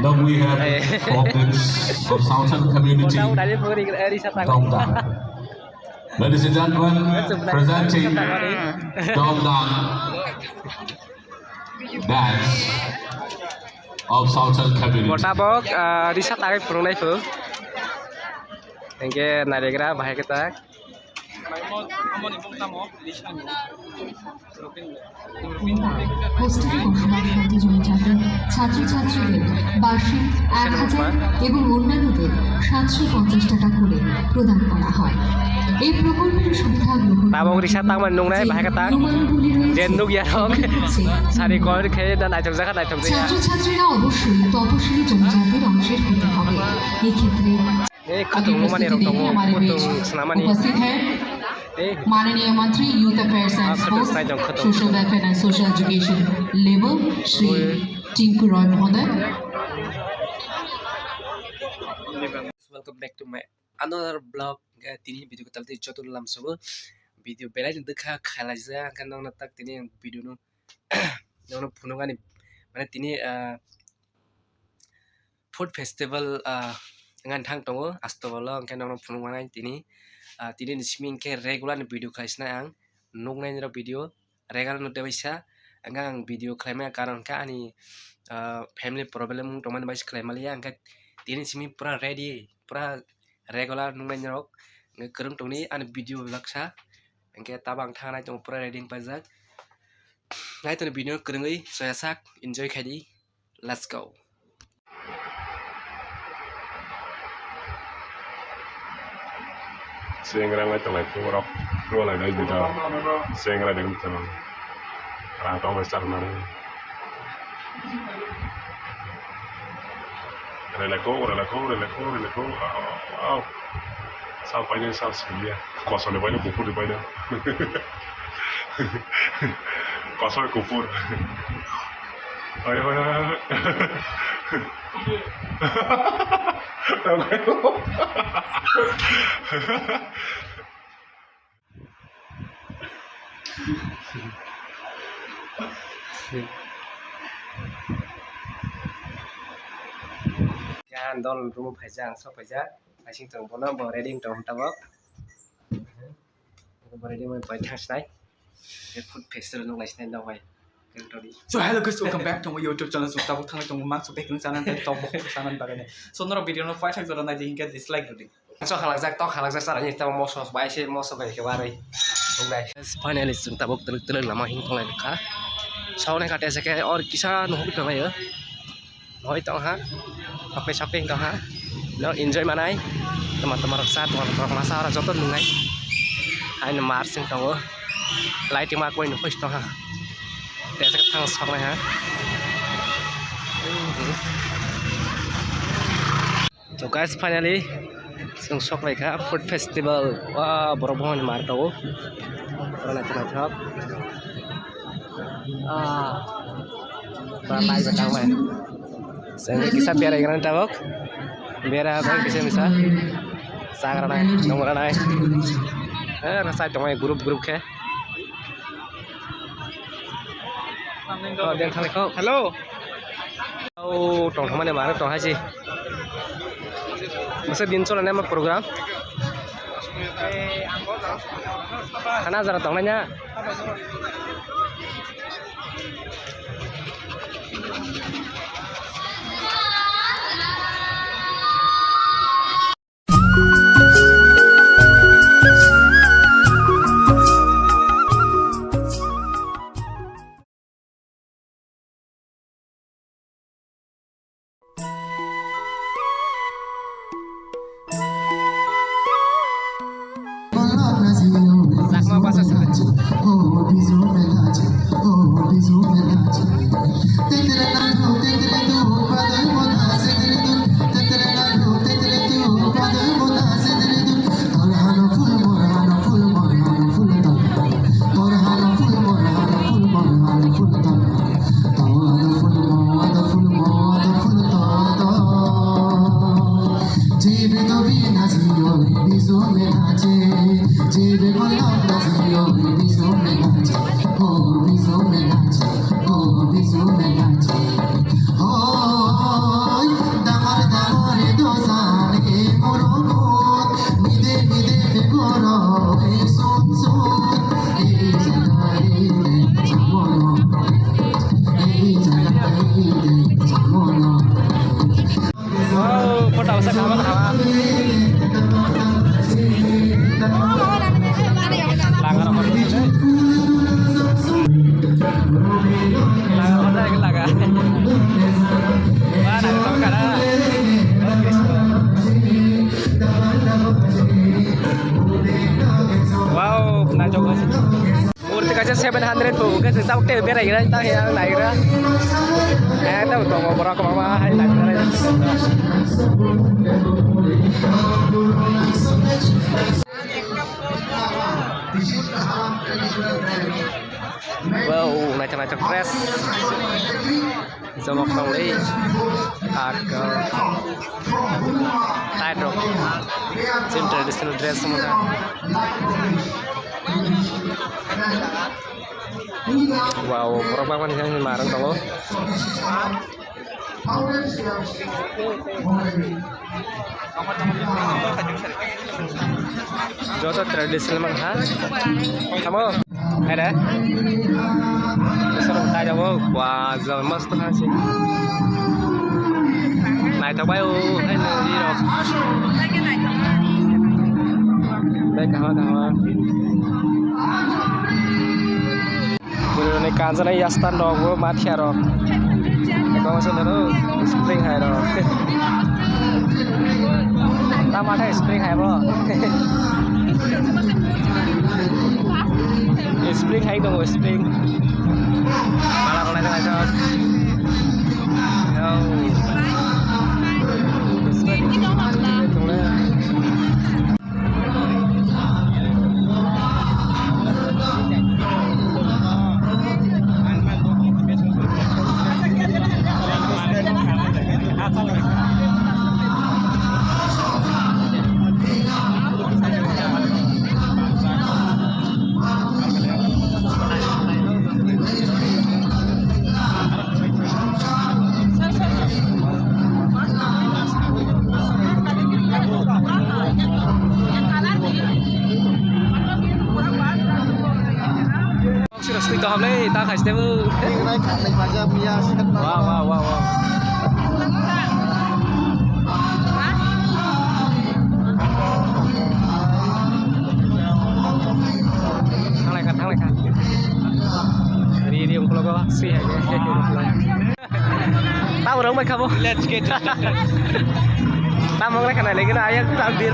Now we have problems of Southern community. Dongdang. Ladies and gentlemen, presenting Dongdang dance of Southern community. Botabok risat tarik purunai fu. Engke nadegra bahaya kita. হোস্টেলে বসবাস করতে জমিদার ছাত্রছাত্রীদের বার্ষিক 1000 এবং অন্যান্যদের 750 টাকা করে প্রদান করা হয়। এই প্রকল্পের সুবিধা গ্রহণ tabok risat tang manung nai bahaya kita. Jenduk ya rok. Sari kor khe dan aitam zakat aitam zakat. ছাত্রছাত্রীরা অবশ্যই তপশিলি জনজাতির অংশের হতে হবে। এই ক্ষেত্রে kutung mani rok tongo kutung senamani. उपस्थित है माननीय मंत्री youth affairs and sports social welfare and social education level Shri Tinku Roy महोदय। Welcome back to my another blog. Tini video kita tadi jodoh dalam semua video bela dan dekha khala aja kan nong natak tini video nu nong punungan ni mana tini food festival dengan thang tongo astagfirullah kan nong punungan tini tini nisming ke regular video khaisna ang nong nai video regular nu dewisa ang video klaimnya karon ka ani family problem teman bais klaimalia ang tini simi pura ready pura regular nong nai rok kerung tong ni an video laksa engke tabang thang nai tong pura reading pajak nai tong video kerung ei soya sak enjoy khadi let's go. Sehingga ngai tong lai pura pura lai dai bida sehingga dai ngam tong ra tong mai sar mare relaco wow sampai ni sal sekian kuasa le banyak kupur di banyak kuasa kupur ayo Kan dol rumu phajang so phajak asing tong bono bo reading tong tabok bo reading mai pai thang sai food festival nong lai snai dong mai kan todi. So hello guys, welcome back to my YouTube channel. So tabok thang tong mak so bekeng sanan tai tabok sanan bagane. So noro video no fight hak jora na di hingga dislike dodi. So halak zak tok halak zak sarani ta mo so bai se mo so bai ke barai dong dai. Finally sung tabok teluk lama hing tong lai ka. Sau này kate sake और kisa no hok tong ayo. Hoi tong ha. Shopping tong ha. Lo enjoy manai. Teman-teman raksa teman-teman masa ora joton nungai. Hai na mar sing tong lighting ma koi no push tong ha. Te sak thang sok nai ha. So guys finally sung sok lai ka food festival wah borobon mar tau. Ora na thak. Ramai batang mai. Saya kisah biar yang tabok, biar apa kisah misal, sangat ramai, nomor ramai. Rasa cuma grup ke. Oh, dia thang kau, hello. Oh, tong mana mana tong haji. Masa din soalnya nama program. Karena zara tong nanya. Wow, foto saya kawan kawan. Langgar apa tu? Langgar apa lagi laga? Wah, nak tahu kan? Wow, nak coba sih. Murti kaca 700 bu, kan tahu teh biar aja, tahu yang naik dah. Tahu tahu mau berapa mama, hai naik dah. Wow, nacak-nacak fresh. Sama kau lagi. Agak tight dong. Sim traditional dress semua. Wow, berapa mana yang marang tau? Jodoh tradisional mang ha? Kamu ada? Seru tak jauh? Wah, zaman mast kan sih. Naik tak bayu, ini dok. Baik kawan. Buru ni kanza ni yastan dok, buru mati dok. Kau masuk dulu, spring hai dok. Tamat hai spring hai bro. Spring hai dong, spring. Malah kalau naik dok. Yo. Sudah tahu ni, tak kasih tahu. Wow. Thang lại. Đi ông có xì hay cái. Tao rồi mày không? Let's get it. Tao mau cái này lấy cái này tao biết.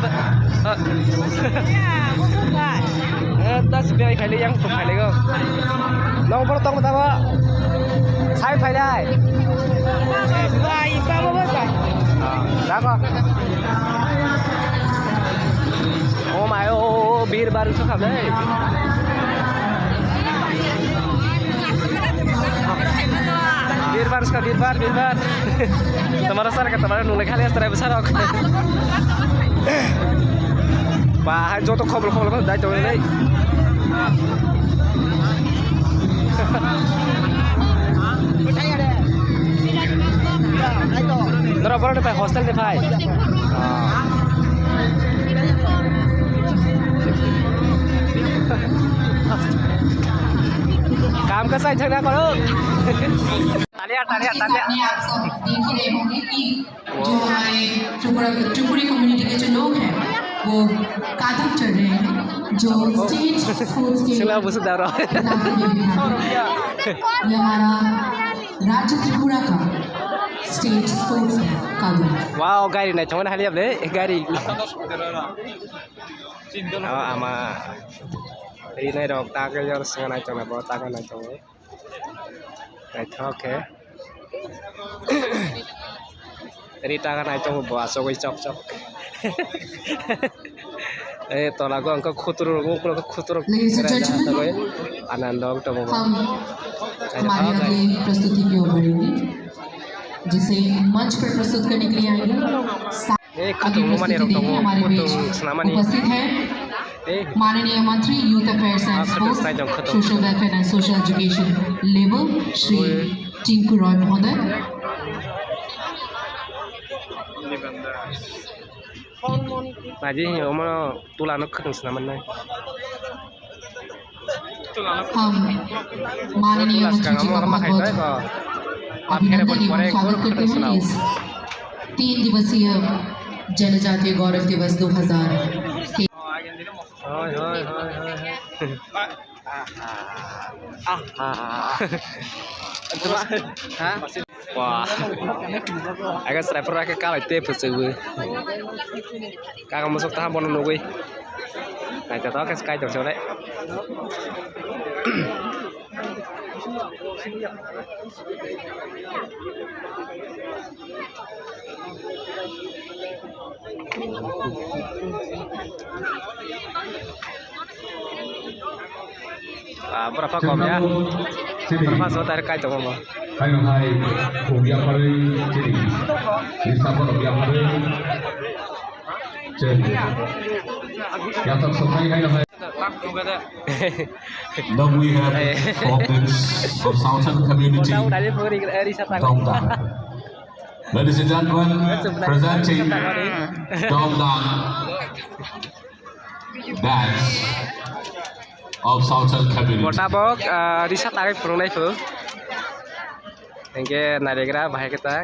Ta sebenarnya phải lấy yang không phải lấy không? Long bao tông tao á? Sai phải đây. Sai ba bao vậy? Đã có. Oh my oh, bir baru sekali đấy. Bir bar. Teman besar kata mana nulai kali yang besar aku. Pak, jodoh kobel kan dah jauh ini. Berapa orang hostel ni Pak? काम का सही झगड़ा करो तालियां आप सब देख ही रहे होंगे कि जो हमारे त्रिपुरी कम्युनिटी के जो लोग हैं वो कादम चढ़ रहे हैं जो स्टेट फूड्स के ये हमारा राज्य त्रिपुरा का स्टेट फूड्स है कादम। वाओ गाड़ी नहीं चमन हाली अब दे गाड़ी ama ini dok tak ke jar sengaja naik coba bawa tangan naik coba naik oke dari tangan naik coba bawa sogoi cok tolak gua angka kutur anandong coba हमारे अगले प्रस्तुति की ओर बढ़ेंगे जिसे मंच पर प्रस्तुत करने के लिए आएंगे हमारे बीच उपस्थित हैं माननीय मंत्री youth affairs and sports social welfare and social education level Shri Tinku Roy महोदय। Naji omong tulan ketemu senaman nih. हम माननीय मंत्री जी का बहुत अभिनंदन एवं स्वागत करते हैं इस 3 दिवसीय जनजातीय गौरव दिवस 2023। Wah, agak sniper rakyat kalah itu pesuwe. Kakak masuk tahap bono nunggu. Nah, contoh kan sky terus oleh. Berapa komnya? Berapa sotar kai coba? Hai hai, Korea Pare jadi, bisa kalau dia Pare jadi. Yang terselesai hai hai. Now we have problems of Southern community. Dongdang. Ladies and gentlemen, presenting Dongdang dance of Southern community. Motabok, Risa tarik perunai fu. Engke nadegra bahaya kita.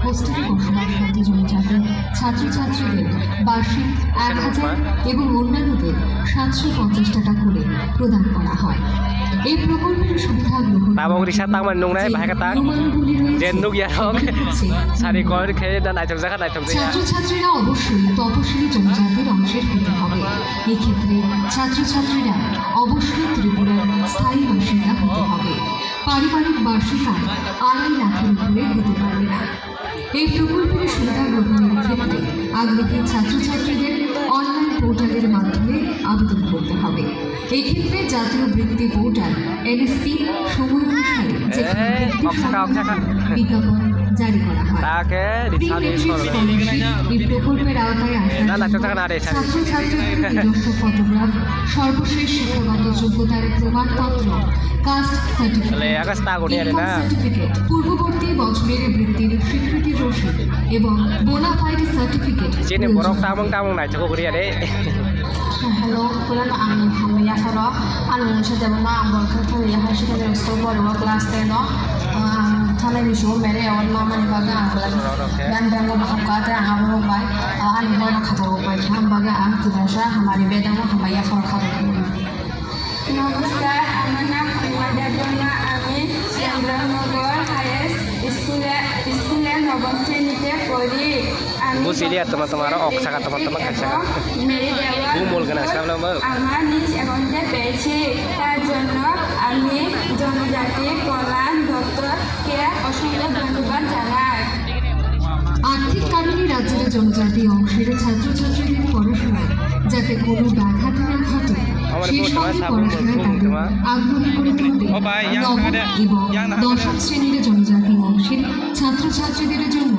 হোস্টেলে বসবাস সাথে জনজাতি ছাত্রছাত্রীদের বার্ষিক 1000 এবং অন্যান্যদের 750 টাকা করে প্রদান করা হয়। এই প্রকল্পের সুবিধা গ্রহণ Tabok Risa taman nung nai bahaya kita. Jenduk ya rok. Sari kor khe dan item zakat item zakat. ছাত্রছাত্রীরা অবশ্যই তপশিলি জনজাতির অংশের হতে হবে। এক্ষেত্রে ছাত্রছাত্রীরা অবশ্যই ত্রিপুরার স্থায়ী বাসিন্দা হতে হবে। পারিবারিক বার্ষিক আয় 2.5 লাখের উপরে হতে পারবে না। এই প্রকল্পের সুবিধা গ্রহণের ক্ষেত্রে আগ্রহী ছাত্রছাত্রীদের অনলাইন পোর্টালের মাধ্যমে আবেদন করতে হবে। এক্ষেত্রে জাতীয় বৃত্তি পোর্টাল NSP সময় অনুসারে বিজ্ঞাপন জারি করা হয়। এই প্রকল্পের আওতায় আসা ছাত্রছাত্রীদের নিজস্ব ফটোগ্রাফ, সর্বশেষ শিক্ষাগত যোগ্যতার প্রমাণপত্র, কাস্ট সার্টিফিকেট, পূর্ববর্তী বছরের বৃত্তির স্বীকৃতি রসিদ এবং bona fide certificate. Hello, kulan ang hamaya saro anu sa demo ang bolka thali ha sa demo so bolo class 10 no thale ni show mere awan ma mani baga ang dan dan mo ka ta ang mo bai ani mo na khatar bai ham baga ang tudasha hamari bedam hamaya saro khatar নমস্কার, আমার নাম অনুমাদা জন্না। আমি Chandernagore hire স্কুলে নবম শ্রেণীতে পড়ি। Busili at teman-teman ok saka teman-teman kasih. মেরি দেওয়ার Bumul kena sekarang nama. আমার নিজ অ্যাকাউন্টে পেয়েছি। তার জন্য আমি জনজাতি কল্যাণ দপ্তরকে অসংখ্য ধন্যবাদ জানাই। আর্থিক কারণে রাজ্যের জনজাতি অংশের ছাত্রছাত্রীদের পড়াশোনায় যাতে কোনো ব্যাঘাত না ঘটে সেই সঙ্গে পড়াশোনায় তাদের আগ্রহী করে তুলতে নবম এবং দশম শ্রেণীর জনজাতি অংশের ছাত্রছাত্রীদের জন্য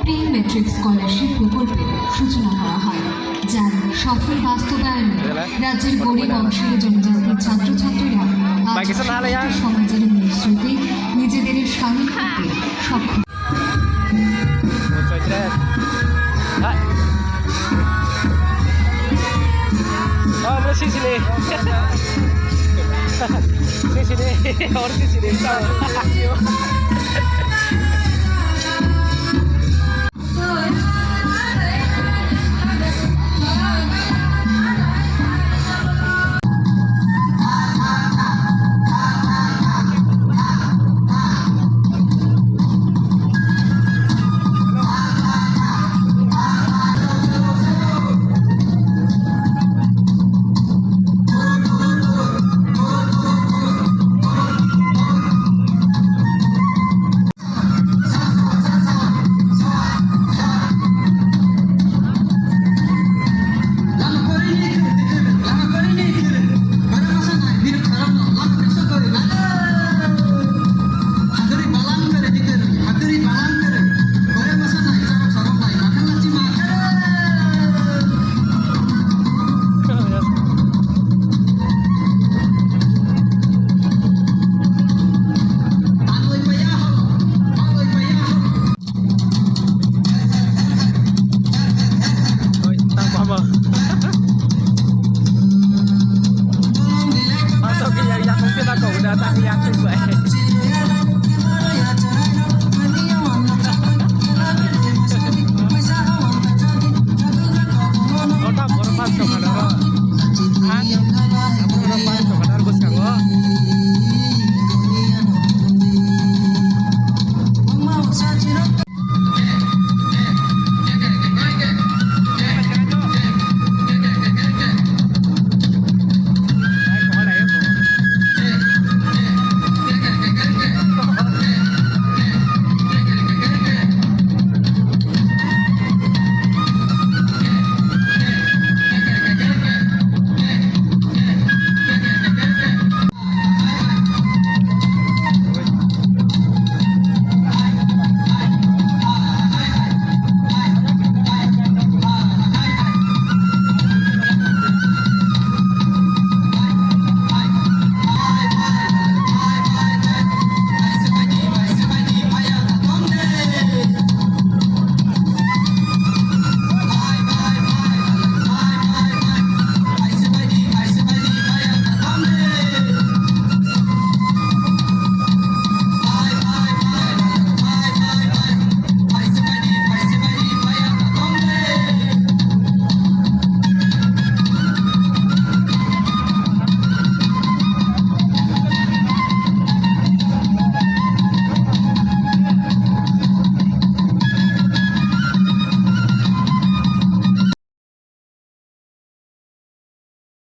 প্রি মেট্রিক স্কলারশিপ প্রকল্পের সূচনা করা হয়, যার সফল বাস্তবায়নে রাজ্যের গরিব অংশের জনজাতি ছাত্রছাত্রীরা আজ সমাজের মূল স্রোতে নিজেদের সামিল করতে সক্ষম। Oh, bersih sini. Sini, orang sini. Udah tak yang terbaik.